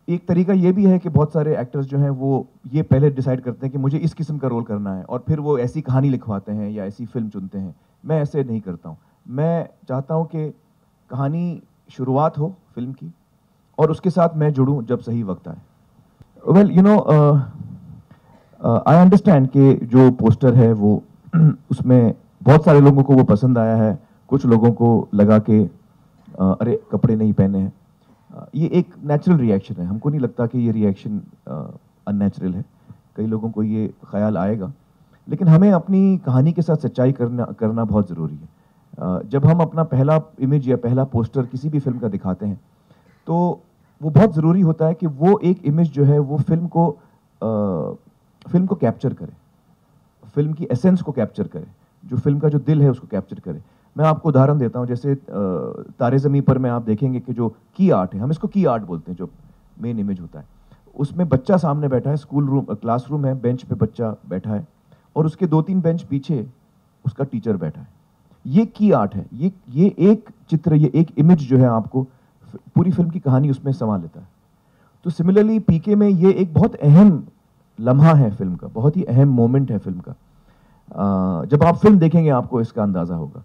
एक तरीका ये भी है कि बहुत सारे एक्टर्स जो हैं वो ये पहले डिसाइड करते हैं कि मुझे इस किस्म का रोल करना है और फिर वो ऐसी कहानी लिखवाते हैं या ऐसी फिल्म चुनते हैं। मैं ऐसे नहीं करता हूँ। मैं चाहता हूँ कि कहानी शुरुआत हो फिल्म की और उसके साथ मैं जुड़ूं जब सही वक्त आए। Well you know I understand कि जो पोस्टर है वो उसमें बहुत सारे लोगों को वो पसंद आया है, कुछ लोगों को लगा कि अरे कपड़े नहीं पहने हैं। ये एक नेचुरल रिएक्शन है, हमको नहीं लगता कि ये रिएक्शन अननेचुरल है। कई लोगों को ये ख्याल आएगा, लेकिन हमें अपनी कहानी के साथ सच्चाई करना बहुत ज़रूरी है। जब हम अपना पहला इमेज या पहला पोस्टर किसी भी फिल्म का दिखाते हैं तो वो बहुत ज़रूरी होता है कि वो एक इमेज जो है वो फिल्म को कैप्चर करे, फिल्म की एसेंस को कैप्चर करे, जो फिल्म का जो दिल है उसको कैप्चर करे। मैं आपको उदाहरण देता हूँ, जैसे तारे ज़मीं पर में आप देखेंगे कि जो की आर्ट है, हम इसको की आर्ट बोलते हैं, जो मेन इमेज होता है, उसमें बच्चा सामने बैठा है, क्लासरूम है, बेंच पे बच्चा बैठा है और उसके 2-3 बेंच पीछे उसका टीचर बैठा है। ये की आर्ट है, ये एक चित्र, ये एक इमेज जो है आपको पूरी फिल्म की कहानी उसमें समा लेता है। तो सिमिलरली पीके में ये एक बहुत अहम लम्हा है फिल्म का, बहुत ही अहम मोमेंट है फिल्म का। जब आप फिल्म देखेंगे आपको इसका अंदाज़ा होगा।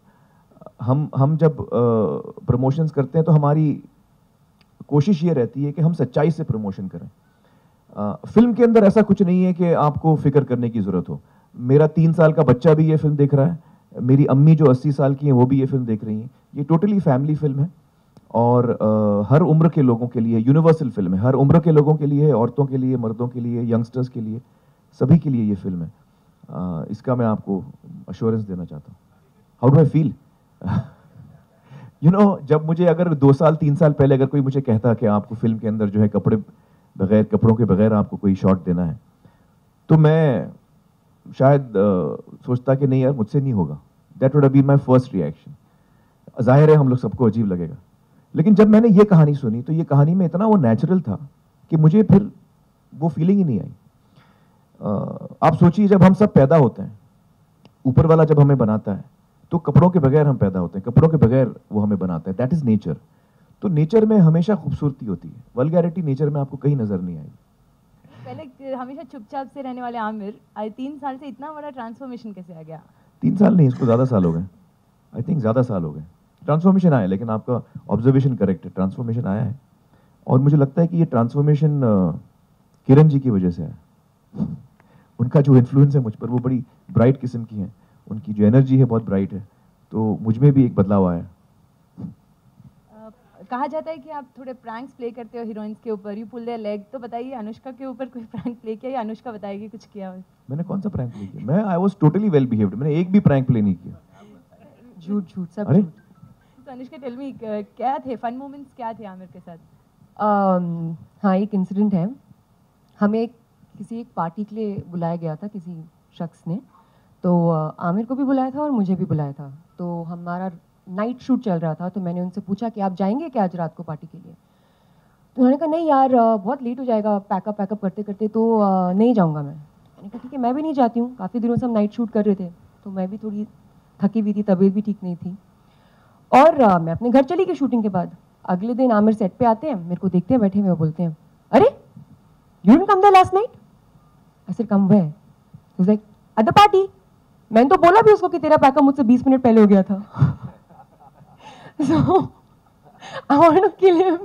हम जब प्रमोशंस करते हैं तो हमारी कोशिश ये रहती है कि हम सच्चाई से प्रमोशन करें। फिल्म के अंदर ऐसा कुछ नहीं है कि आपको फिक्र करने की ज़रूरत हो। मेरा 3 साल का बच्चा भी ये फिल्म देख रहा है, मेरी अम्मी जो 80 साल की हैं वो भी ये फिल्म देख रही हैं। ये टोटली फैमिली फिल्म है और हर उम्र के लोगों के लिए यूनिवर्सल फिल्म है, हर उम्र के लोगों के लिए, औरतों के लिए, मर्दों के लिए, यंगस्टर्स के लिए, सभी के लिए ये फिल्म है। इसका मैं आपको अश्योरेंस देना चाहता हूँ। How do I feel? You know, जब मुझे अगर 2 साल 3 साल पहले अगर कोई मुझे कहता कि आपको फिल्म के अंदर जो है कपड़ों के बगैर आपको कोई शॉट देना है, तो मैं शायद सोचता कि नहीं यार मुझसे नहीं होगा। That would have been my first reaction. जाहिर है हम लोग सबको अजीब लगेगा, लेकिन जब मैंने ये कहानी सुनी तो ये कहानी में इतना वो नेचुरल था कि मुझे फिर वो फीलिंग ही नहीं आई। आप सोचिए, जब हम सब पैदा होते हैं, ऊपर वाला जब हमें बनाता है तो कपड़ों के बगैर हम पैदा होते हैं, कपड़ों के बगैर वो हमें बनाता है। That is nature. तो नेचर में हमेशा खूबसूरती होती है, वल्गैरिटी नेचर में आपको कहीं नजर नहीं आएगी। पहले हमेशा चुपचाप से रहने वाले आमिर 3 साल से इतना बड़ा ट्रांसफॉर्मेशन कैसे आ गया? 3 साल नहीं, इसको ज़्यादा साल हो गए। आई थिंक ज़्यादा साल हो गए। ट्रांसफॉर्मेशन आया, लेकिन आपका ऑब्जर्वेशन करेक्ट है, ट्रांसफॉर्मेशन आया है। और मुझे लगता है कि ये ट्रांसफॉर्मेशन किरण जी की वजह से है। उनका जो इन्फ्लुएंस है मुझ पर वो बड़ी ब्राइट किस्म की है, उनकी जो एनर्जी है बहुत ब्राइट है, तो मुझ में भी एक बदलाव आया। कहा जाता है कि आप थोड़े प्रैंक्स प्ले करते हो हीरोइंस के ऊपर, यू पुल देयर लेग। तो बताइए, अनुष्का के ऊपर कोई प्रैंक प्ले किया या अनुष्का बताएगी कुछ किया हो? मैंने कौन सा प्रैंक प्ले किया? मैं I was totally well behaved, मैंने एक भी प्रैंक प्ले नहीं किया। झूठ झूठ सब अरे? झूठ। तो अनुष्का टेल मी, क्या थे फन मोमेंट्स, क्या थे आमिर के साथ? हाँ, एक इंसिडेंट है। हमें किसी एक पार्टी के लिए बुलाया गया था किसी शख्स ने, तो आमिर को भी बुलाया था और मुझे भी बुलाया था। तो हमारा नाइट शूट चल रहा था, तो मैंने उनसे पूछा कि आप जाएंगे क्या आज रात को पार्टी के लिए? तो उन्होंने कहा नहीं यार, बहुत लेट हो जाएगा पैकअप करते करते, तो नहीं जाऊँगा मैं। मैंने कहा ठीक है, मैं भी नहीं जाती हूँ, काफ़ी दिनों से हम नाइट शूट कर रहे थे, तो मैं भी थोड़ी थकी हुई थी, तबीयत भी ठीक नहीं थी। और मैं अपने घर चली गई शूटिंग के बाद। अगले दिन आमिर सेट पे आते हैं, मेरे को देखते हैं बैठे हुए, बोलते हैं अरे you didn't come there last night? I said come where? He was like at the party. मैंने तो बोला भी उसको कि तेरा पैकअप मुझसे 20 मिनट पहले हो गया था। So I want to kill him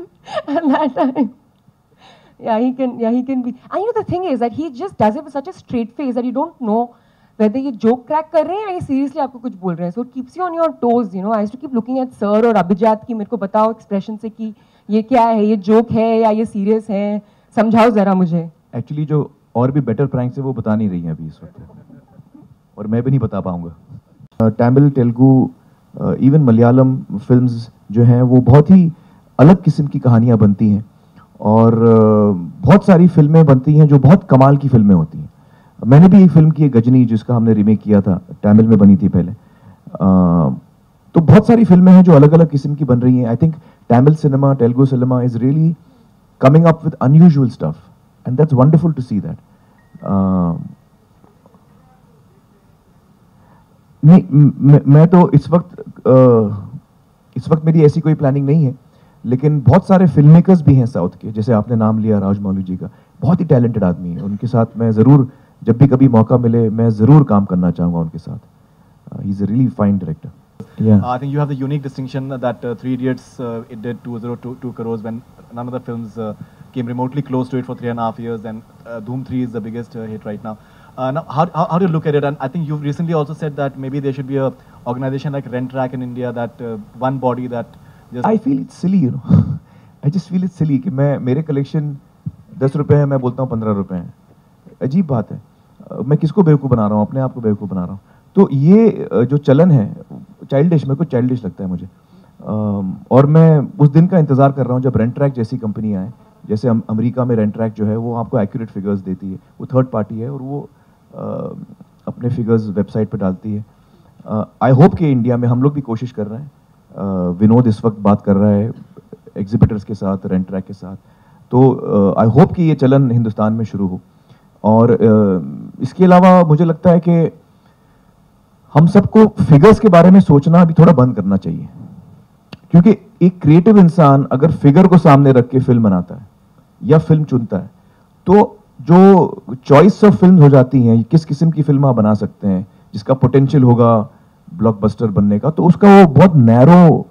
at that time. Yeah, he can be. And you know the thing is that he just does it with such a straight face that you don't know whether ये joke crack कर रहे हैं या ये seriously आपको कुछ बोल रहे हैं. So it keeps you on your toes, you know. I used to keep looking at sir और अभिजात की, मेरे को बताओ expression से कि ये क्या है, ये joke है या ये serious है, समझाओ जरा मुझे. एक्चुअली जो और भी बेटर प्रैंक्स है वो बता नहीं रही हैं अभी इस वक्त, और मैं भी नहीं बता पाऊंगा। तमिल, तेलुगु, इवन मलयालम फिल्म्स जो हैं वो बहुत ही अलग किस्म की कहानियाँ बनती हैं, और बहुत सारी फिल्में बनती हैं जो बहुत कमाल की फिल्में होती हैं। मैंने भी एक फिल्म की है गजनी, जिसका हमने रीमेक किया था, तमिल में बनी थी पहले। तो बहुत सारी फिल्में हैं जो अलग अलग किस्म की बन रही हैं। I think Tamil cinema, Telugu cinema is really coming up with unusual stuff, and that's wonderful to see that. नहीं, मैं तो इस वक्त मेरी ऐसी कोई प्लानिंग नहीं है। लेकिन बहुत सारे फिल्म मेकर्स भी हैं साउथ के, जैसे आपने नाम लिया राजमौली जी का, बहुत ही टैलेंटेड आदमी है, उनके साथ मैं ज़रूर जब भी कभी मौका मिले मैं ज़रूर काम करना चाहूँगा उनके साथ. He is a really fine director. Yeah. I think you have the unique distinction that Three Idiots, it did 202 crores when none of the films came remotely close to it for 3.5 years, and Dhoom 3 is the biggest hit right now. Now, how do you look at it? And I think you've recently also said that maybe there should be a organization like Rent Track in India, that one body that just... I feel it's silly, you know. I just feel it's silly कि मेरे collection 10 रुपए है, मैं बोलता हूँ 15 रुपए हैं. अजीब बात है. मैं किसको बेवकूफ़ बना रहा हूँ? अपने आप को बेवकूफ़ बना रहा हूँ. तो ये जो चलन है चाइल्डिश, मेरे को चाइल्डिश लगता है मुझे. और मैं उस दिन का इंतज़ार कर रहा हूँ जब रेंट ट्रैक जैसी कंपनी आए. जैसे अमेरिका में रेंट ट्रैक जो है वो आपको एक्यूरेट फिगर्स देती है, वो थर्ड पार्टी है और वो अपने फिगर्स वेबसाइट पे डालती है. आई होप कि इंडिया में हम लोग भी कोशिश कर रहे हैं. विनोद इस वक्त बात कर रहा है एग्जिबिटर्स के साथ, रेंट ट्रैक के साथ. तो आई होप कि ये चलन हिंदुस्तान में शुरू हो. और इसके अलावा मुझे लगता है कि हम सबको फिगर्स के बारे में सोचना अभी थोड़ा बंद करना चाहिए, क्योंकि एक क्रिएटिव इंसान अगर फिगर को सामने रख के फिल्म बनाता है या फिल्म चुनता है, तो जो चॉइस ऑफ फिल्म हो जाती हैं, किस किस्म की फिल्म आप बना सकते हैं जिसका पोटेंशियल होगा ब्लॉकबस्टर बनने का, तो उसका वो बहुत नैरो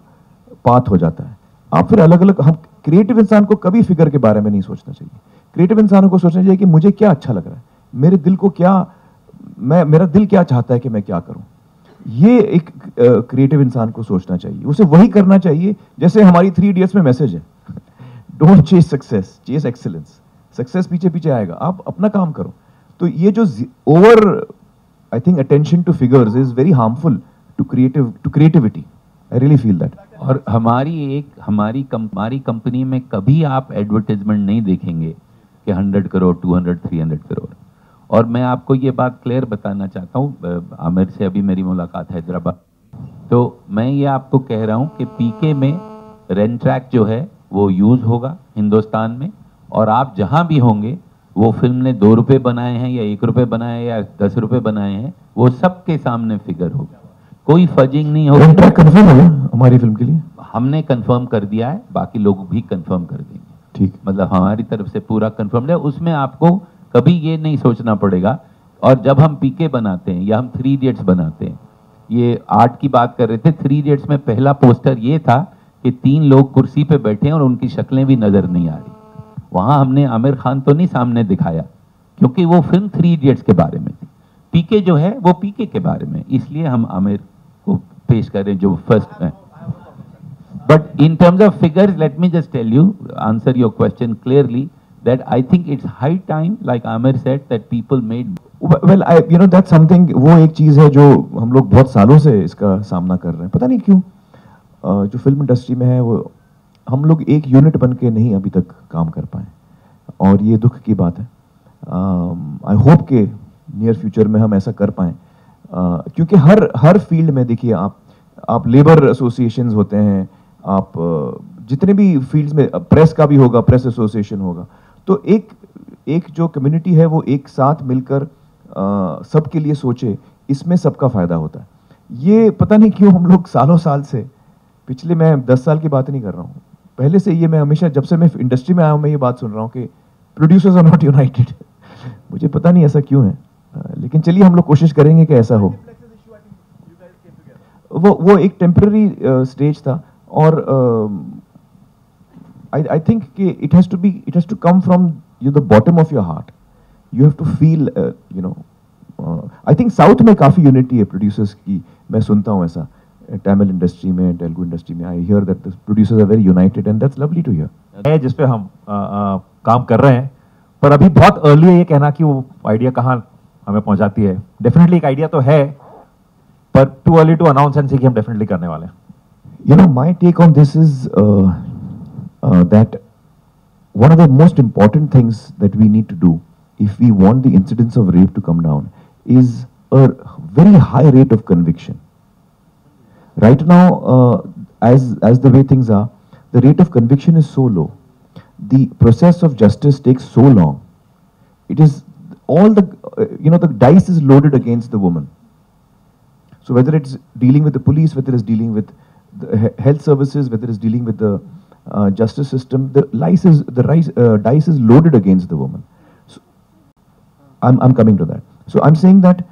पाथ हो जाता है. आप फिर अलग अलग, हम क्रिएटिव इंसान को कभी फिगर के बारे में नहीं सोचना चाहिए. क्रिएटिव इंसानों को सोचना चाहिए कि मुझे क्या अच्छा लग रहा है, मेरे दिल को क्या, मेरा दिल क्या चाहता है कि मैं क्या करूं. ये एक क्रिएटिव इंसान को सोचना चाहिए, उसे वही करना चाहिए. जैसे हमारी 3 इडियट्स में मैसेज है, don't chase success, chase excellence. Success पीछे पीछे आएगा, आप अपना काम करो. तो ये जो over I think attention to figures is very harmful to creativity. I really feel that. और हमारी कंपनी में कभी आप एडवर्टाइजमेंट नहीं देखेंगे कि 100 करोड़ 200 300 करोड़. और मैं आपको ये बात क्लियर बताना चाहता हूँ, आमिर से अभी मेरी मुलाकात हैदराबाद, तो मैं ये आपको कह रहा हूँ कि पीके में रेंट ट्रैक जो है वो यूज़ होगा हिंदुस्तान में, और आप जहाँ भी होंगे, वो फिल्म ने 2 रुपये बनाए हैं या 1 रुपये बनाए हैं या 10 रुपये बनाए हैं, वो सबके सामने फिगर होगा, कोई फजिंग नहीं होगी. रेंट ट्रैक कंफर्म हो गया हमारी फिल्म के लिए? हमने कंफर्म कर दिया है, बाकी लोग भी कंफर्म कर देंगे. ठीक, मतलब हमारी तरफ से पूरा कंफर्म है, उसमें आपको कभी ये नहीं सोचना पड़ेगा. और जब हम पीके बनाते हैं या हम 3 इडियट्स बनाते हैं, ये आर्ट की बात कर रहे थे, 3 इडियट्स में पहला पोस्टर ये था कि 3 लोग कुर्सी पे बैठे हैं और उनकी शक्लें भी नजर नहीं आ रही. वहां हमने आमिर खान तो नहीं सामने दिखाया, क्योंकि वो फिल्म 3 इडियट्स के बारे में थी. पीके जो है वो पीके के बारे में, इसलिए हम आमिर को पेश करें जो फर्स्ट है. But in terms of figures, let me just tell you, answer your question clearly, that I think it's high time, like Amir said, that people made. Well, you know, that's something, वो एक चीज़ है जो हम लोग बहुत सालों से इसका सामना कर रहे हैं. पता नहीं क्यों जो फिल्म इंडस्ट्री में है, वो हम लोग एक यूनिट बन के नहीं अभी तक काम कर पाए, और ये दुख की बात है. आई होप के नियर फ्यूचर में हम ऐसा कर पाएँ, क्योंकि हर फील्ड में देखिए, आप लेबर एसोसिएशंस होते हैं, आप जितने भी फील्ड्स में, प्रेस का भी होगा, प्रेस एसोसिएशन होगा, तो एक जो कम्युनिटी है वो एक साथ मिलकर सबके लिए सोचे, इसमें सबका फायदा होता है. ये पता नहीं क्यों हम लोग सालों साल से, पिछले, मैं 10 साल की बात नहीं कर रहा हूँ, पहले से ये मैं हमेशा, जब से मैं इंडस्ट्री में आया हूँ, मैं ये बात सुन रहा हूँ कि प्रोड्यूसर्स आर नॉट यूनाइटेड. मुझे पता नहीं ऐसा क्यों है, लेकिन चलिए हम लोग कोशिश करेंगे कि ऐसा हो. वो एक टेम्पररी स्टेज था, और I think it has to come from the bottom of your heart. You have to feel, I think South में काफ़ी यूनिटी है प्रोड्यूसर्स की, मैं सुनता हूँ ऐसा. तमिल इंडस्ट्री में, तेलुगु इंडस्ट्री में, I hear that the producers are very united, and that's lovely to hear. है जिस पे हम काम कर रहे हैं, पर अभी बहुत अर्ली है ये कहना कि वो आइडिया कहाँ हमें पहुँचाती है. डेफिनेटली एक आइडिया तो है, पर too early to announce and say कि हम डेफिनेटली करने वाले हैं. My take on this is that one of the most important things that we need to do if we want the incidence of rape to come down is a very high rate of conviction. Right now, as the way things are, the rate of conviction is so low. The process of justice takes so long. It is all the, the dice is loaded against the woman. So whether it's dealing with the police, whether it's dealing with the health services, whether it's dealing with the justice system, the dice is loaded against the woman. So, I'm coming to that. So I'm saying that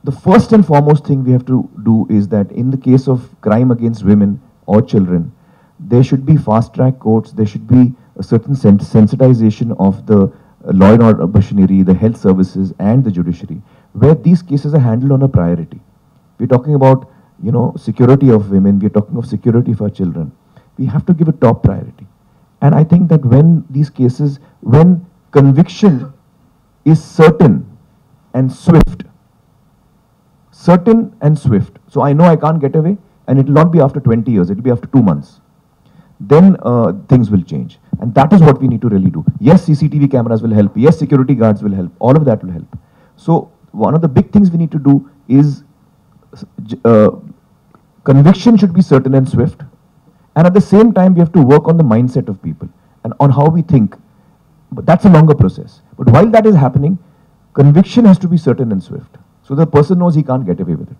the first and foremost thing we have to do is that in the case of crime against women or children, there should be fast-track courts, there should be a certain sensitization of the law and order machinery, the health services and the judiciary, where these cases are handled on a priority. We're talking about, you know, security of women, we're talking of security for children. We have to give a top priority. And I think that when these cases, when conviction is certain and swift, so I know I can't get away, and it will not be after 20 years, it will be after 2 months. Then things will change. And that is what we need to really do. Yes, CCTV cameras will help. Yes, security guards will help. All of that will help. So one of the big things we need to do is conviction should be certain and swift. And at the same time, we have to work on the mindset of people and on how we think. But that's a longer process. But while that is happening, conviction has to be certain and swift. So the person knows he can't get away with it.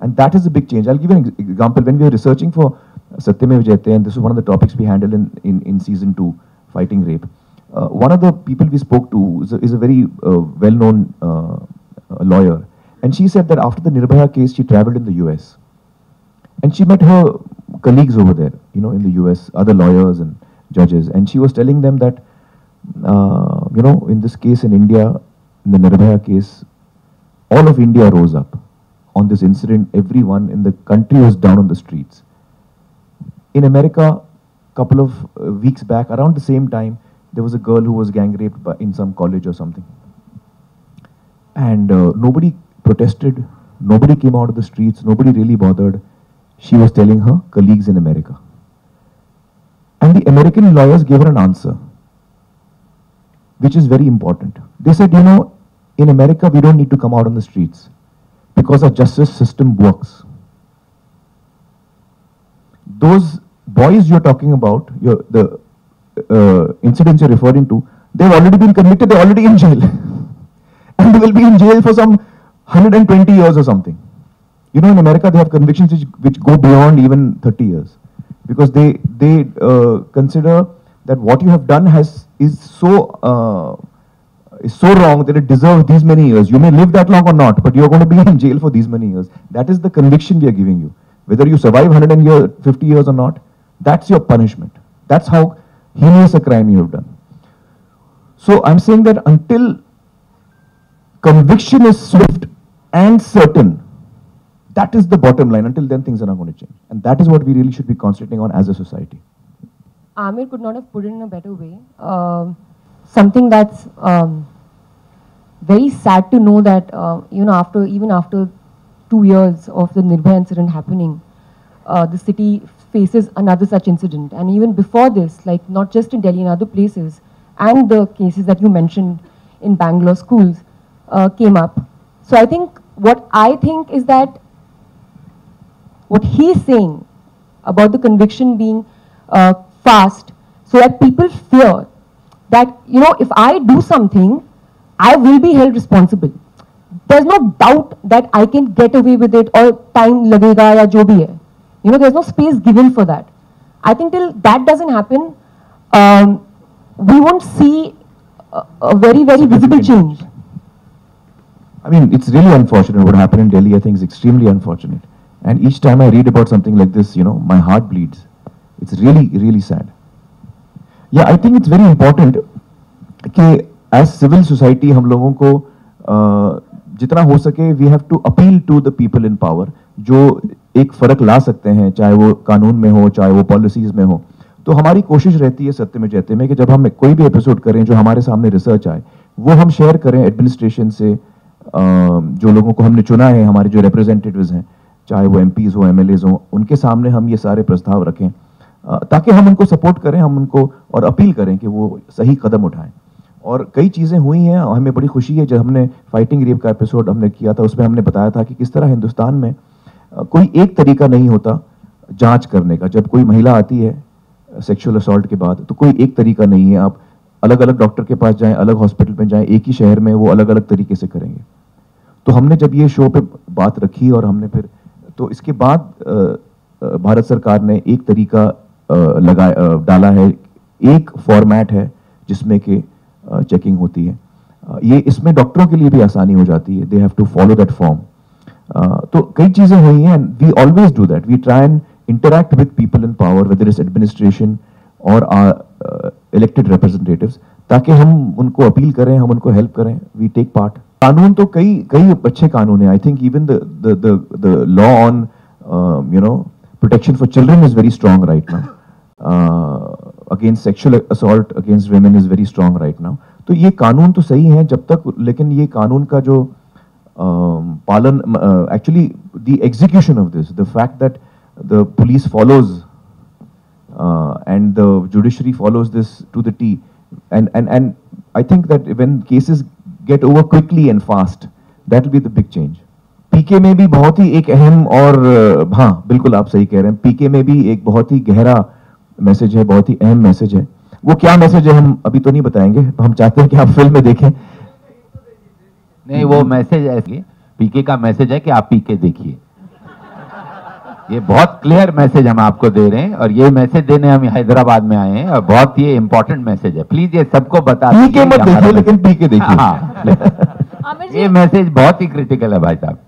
And that is a big change. I'll give you an example. When we were researching for Satyamev Jayate, and this is one of the topics we handled in season 2, fighting rape. One of the people we spoke to is a very well-known lawyer. And she said that after the Nirbhaya case, she traveled in the US. And she met her colleagues over there, you know, in the US, other lawyers and judges. And she was telling them that, you know, in this case in India, in the Nirbhaya case, all of India rose up on this incident. Everyone in the country was down on the streets. In America, a couple of weeks back, around the same time, there was a girl who was gang raped in some college or something. And nobody protested, nobody came out of the streets, nobody really bothered. She was telling her colleagues in America. And the American lawyers gave her an answer, which is very important. They said, you know, in America, we don't need to come out on the streets because our justice system works. Those boys you're talking about, the incidents you're referring to, they've already been convicted, they're already in jail. And they will be in jail for some 120 years or something. You know, in America, they have convictions which go beyond even 30 years. Because they consider that what you have done is so wrong that it deserves these many years. You may live that long or not, but you're going to be in jail for these many years. That is the conviction we are giving you. Whether you survive 150 years or not, that's your punishment. That's how heinous a crime you have done. So I'm saying that until conviction is swift and certain, that is the bottom line. Until then, things are not going to change. And that is what we really should be concentrating on as a society. Amir could not have put it in a better way. Something that's very sad to know that, you know, even after 2 years of the Nirbhaya incident happening, the city faces another such incident. And even before this, like not just in Delhi, in other places, and the cases that you mentioned in Bangalore schools came up. So what I think is that what he's saying about the conviction being fast, so that people fear that, you know, if I do something, I will be held responsible. There's no doubt that I can get away with it or time lagega ya jo bhi hai. You know, there's no space given for that. I think till that doesn't happen, we won't see a very, very visible change. I mean, it's really unfortunate what happened in Delhi. I think is extremely unfortunate. And each time I read about something like this, you know, my heart bleeds. It's really, really sad. Yeah, I think it's very important that as civil society, हम लोगों को जितना हो सके, we have to appeal to the people in power, जो एक फर्क ला सकते हैं, चाहे वो कानून में हो, चाहे वो पॉलिसीज में हो. तो हमारी कोशिश रहती है सत्यमेव जयते में कि जब हम कोई भी एपिसोड करें, जो हमारे सामने रिसर्च आए, वो हम शेयर करें एडमिनिस्ट्रेशन से, जो लोगों को हमने चुना है, हमारे जो रिप्रेजेंटेटिव्स हैं, चाहे वो एमपीज हो, एमएलएज हो, उनके सामने हम ये सारे प्रस्ताव रखें, ताकि हम उनको सपोर्ट करें, हम उनको और अपील करें कि वो सही कदम उठाएं. और कई चीज़ें हुई हैं, हमें बड़ी खुशी है. जब हमने फाइटिंग रेप का एपिसोड हमने किया था, उसमें हमने बताया था कि किस तरह हिंदुस्तान में कोई एक तरीका नहीं होता जांच करने का. जब कोई महिला आती है सेक्सुअल असॉल्ट के बाद, तो कोई एक तरीका नहीं है. आप अलग अलग डॉक्टर के पास जाएं, अलग हॉस्पिटल में जाएं, एक ही शहर में, वो अलग अलग तरीके से करेंगे. तो हमने जब ये शो पे बात रखी और हमने फिर, तो इसके बाद भारत सरकार ने एक तरीका डाला है, एक फॉर्मेट है जिसमें कि चेकिंग होती है। ये इसमें डॉक्टरों के लिए भी आसानी हो जाती है, they have to follow that form. तो कई चीज़ें हुई हैं, we always do that, we try and interact with people in power, whether is administration और इलेक्टेड रिप्रेजेंटेटिव्स, ताकि हम उनको अपील करें, हम उनको हेल्प करें, वी टेक पार्ट। कानून तो कई अच्छे कानून हैं। I think even the law on protection for children is very strong right now. Against sexual assault against women is very strong right now. तो ये कानून तो सही है जब तक, लेकिन ये कानून का जो पालन, actually the execution of this, the fact that the police follows and the judiciary follows this to the T, and I think that when cases get over quickly and fast, that will be the big change. पीके में भी बहुत ही एक अहम और हाँ बिल्कुल आप सही कह रहे हैं, पीके में भी एक बहुत ही गहरा मैसेज है, बहुत ही अहम मैसेज है। वो क्या मैसेज है हम अभी तो नहीं बताएंगे, हम चाहते हैं कि आप फिल्म में देखें। नहीं, वो मैसेज ऐसे, पीके का मैसेज है कि आप पीके देखिए। ये बहुत क्लियर मैसेज हम आपको दे रहे हैं और ये मैसेज देने हम हैदराबाद में आए हैं और बहुत ये इंपॉर्टेंट मैसेज है। प्लीज ये सबको बता दीजिए, पीके मत देखिए लेकिन पीके देखिए। हाँ। ये मैसेज बहुत ही क्रिटिकल है भाई साहब।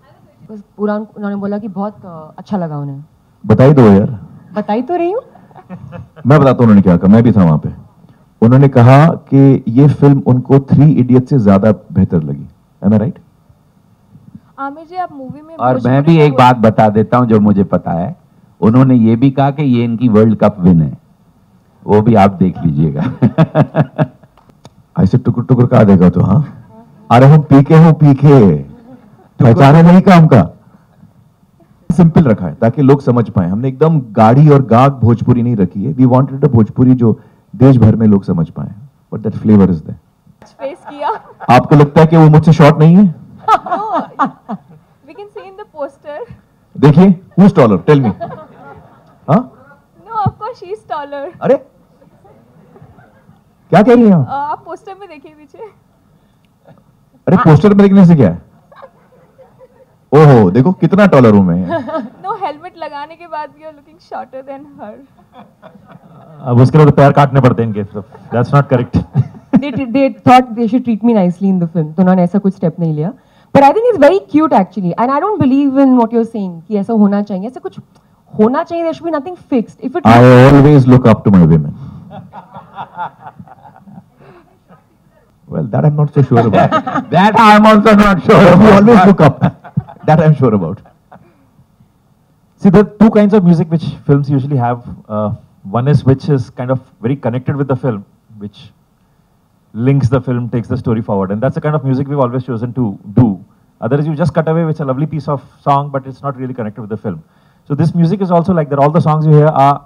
बस पूरा उन्होंने बोला कि बहुत अच्छा लगा उन्हें। बताई दो यार। बताई तो रही हूँ। मैं बताता हूँ उन्होंने क्या कहा, मैं भी था वहां पे। उन्होंने कहा कि ये फिल्म उनको 3 इडियट से ज्यादा बेहतर लगी। Am I right? आमिर जी, आप मूवी में और मैं भी एक बात बता देता हूं जो मुझे पता है, उन्होंने ये भी कहा कि ये इनकी वर्ल्ड कप विन है, वो भी आप देख लीजिएगा। ऐसे टुकुर टुकुर कहा देगा तो हाँ। अरे हम पीके हूँ, पीके पहचाने नहीं काम का। सिंपल रखा है ताकि लोग समझ पाए। हमने एकदम गाढ़ी और गाग भोजपुरी नहीं रखी है। वी वांटेड अ भोजपुरी जो देश भर में लोग समझ पाए, but that flavour is there. Face किया। आपको लगता है कि वो मुझसे शॉर्ट नहीं है? We can see in the poster. देखिए, who's taller? Tell me. हाँ? No, of course she is taller. अरे क्या कह रही हैं आप? आप पोस्टर में देखिए पीछे। अरे पोस्टर में देखने से क्या है? ओहो, देखो कितना टॉलर हूं मैं। No, हेलमेट लगाने के बाद भी you are looking shorter than her. अब उसके लिए तो पैर काटने पड़ते हैं इनके, that's not correct. they thought they should treat me nicely in the film, तो उन्होंने ऐसा कुछ स्टेप नहीं लिया। But I think it's very cute actually, and I don't believe in what you're saying कि ऐसा होना चाहिए, ऐसा कुछ होना चाहिए, there should be nothing fixed. If it I always look up to my women. Well, that I'm not so sure about. That I'm also not sure. We always look up. That I'm sure about. See, there are two kinds of music which films usually have. One is which is kind of very connected with the film, which links the film, takes the story forward, and that's the kind of music we've always chosen to do. Otherwise, you just cut away with a lovely piece of song, but it's not really connected with the film. So this music is also like that. All the songs you hear are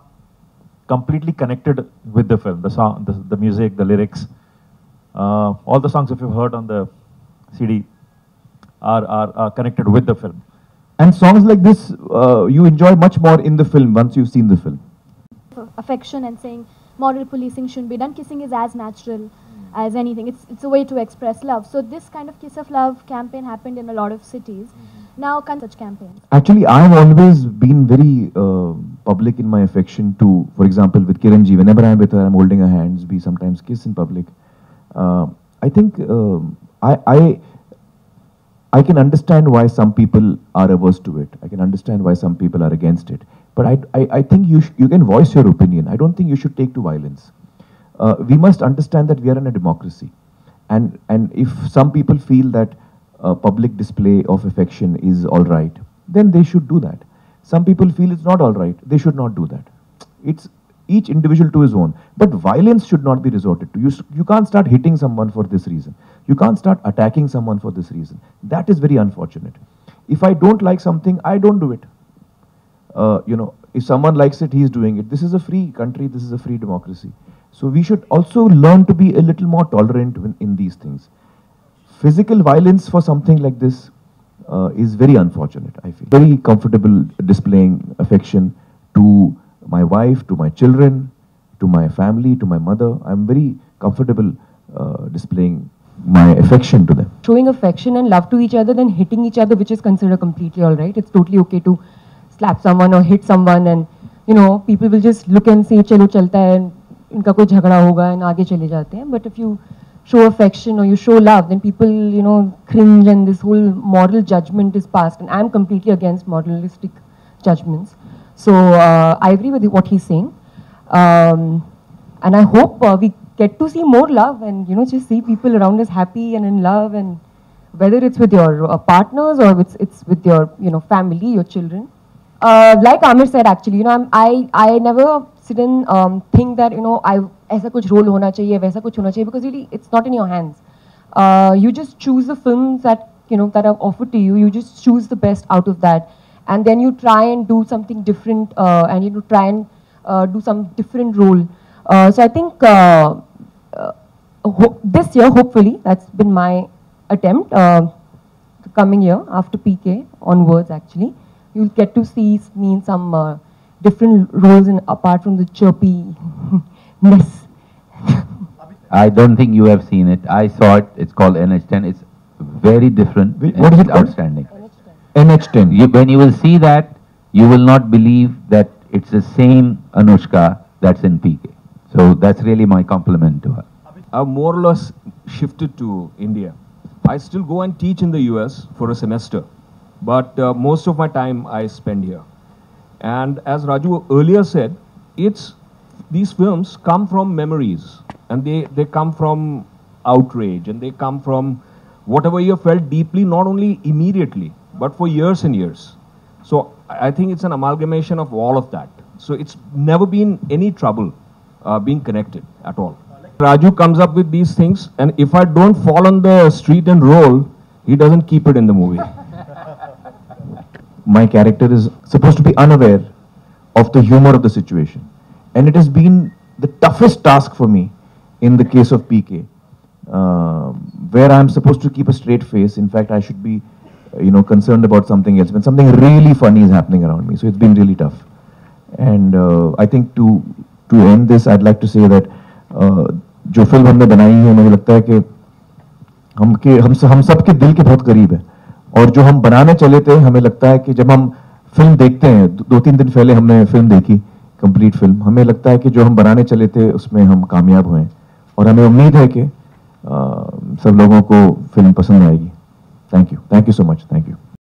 completely connected with the film. The song, the music, the lyrics, all the songs if you've heard on the CD are connected with the film. And songs like this, you enjoy much more in the film once you've seen the film. Affection and saying moral policing shouldn't be done. Kissing is as natural as anything. It's a way to express love. So this kind of Kiss of Love campaign happened in a lot of cities. Now, such campaigns. Actually, I've always been very public in my affection to, for example, with Kiranji. Whenever I'm with her, I'm holding her hands. We sometimes kiss in public. I think I can understand why some people are averse to it. I can understand why some people are against it. But I think you can voice your opinion. I don't think you should take to violence. We must understand that we are in a democracy. And if some people feel that public display of affection is all right, then they should do that. Some people feel it's not all right. They should not do that. It's each individual to his own. But violence should not be resorted to. You can't start hitting someone for this reason. You can't start attacking someone for this reason. That is very unfortunate. If I don't like something, I don't do it. If someone likes it, he's doing it. This is a free country. This is a free democracy. So we should also learn to be a little more tolerant in these things. Physical violence for something like this is very unfortunate, I feel. Very comfortable displaying affection to my wife, to my children, to my family, to my mother. I'm very comfortable displaying my affection to them. Showing affection and love to each other, then hitting each other, which is considered completely all right. It's totally okay to slap someone or hit someone, and people will just look and say chalo chalta hai, and इनका कोई झगड़ा होगा and आगे चले जाते हैं. But if you show affection or you show love, then people cringe and this whole moral judgment is passed, and I'm completely against moralistic judgments. So I agree with what he's saying, and I hope we get to see more love and just see people around us happy and in love, and whether it's with your partners or it's with your family, your children. Like Amir said, actually, I never sit and think that ऐसा कुछ role होना चाहिए, वैसा कुछ होना चाहिए, because really it's not in your hands. You just choose the films that that are offered to you. You just choose the best out of that, and then you try and do something different, and try and do some different role. So I think this year, hopefully, that's been my attempt. The coming year, after PK onwards, actually, you'll get to see me in some different roles, apart from the chirpy-ness. I don't think you have seen it. I saw it. It's called NH10. It's very different. What is it called? Outstanding. NH10. When you will see that, you will not believe that it's the same Anushka that's in PK. So that's really my compliment to her. I've more or less shifted to India. I still go and teach in the US for a semester, but most of my time I spend here. And as Raju earlier said, these films come from memories, and they come from outrage, and they come from whatever you felt deeply, not only immediately, but for years and years. So I think it's an amalgamation of all of that. So it's never been any trouble being connected at all. Raju comes up with these things, and if I don't fall on the street and roll, he doesn't keep it in the movie. My character is supposed to be unaware of the humor of the situation, and it has been the toughest task for me in the case of PK, where I'm supposed to keep a straight face. In fact, I should be concerned about something else when something really funny is happening around me. So it's been really tough. And I think to end this, I'd like to say that जो film हमने बनाई है, मुझे लगता है कि हम सबके दिल के बहुत करीब है, और जो हम बनाने चले थे, हमें लगता है कि जब हम फिल्म देखते हैं, 2-3 दिन पहले हमने फिल्म देखी, कंप्लीट फिल्म, हमें लगता है कि जो हम बनाने चले थे उसमें हम कामयाब हुए, और हमें उम्मीद है कि सब लोगों को फिल्म पसंद आएगी. Thank you so much. Thank you.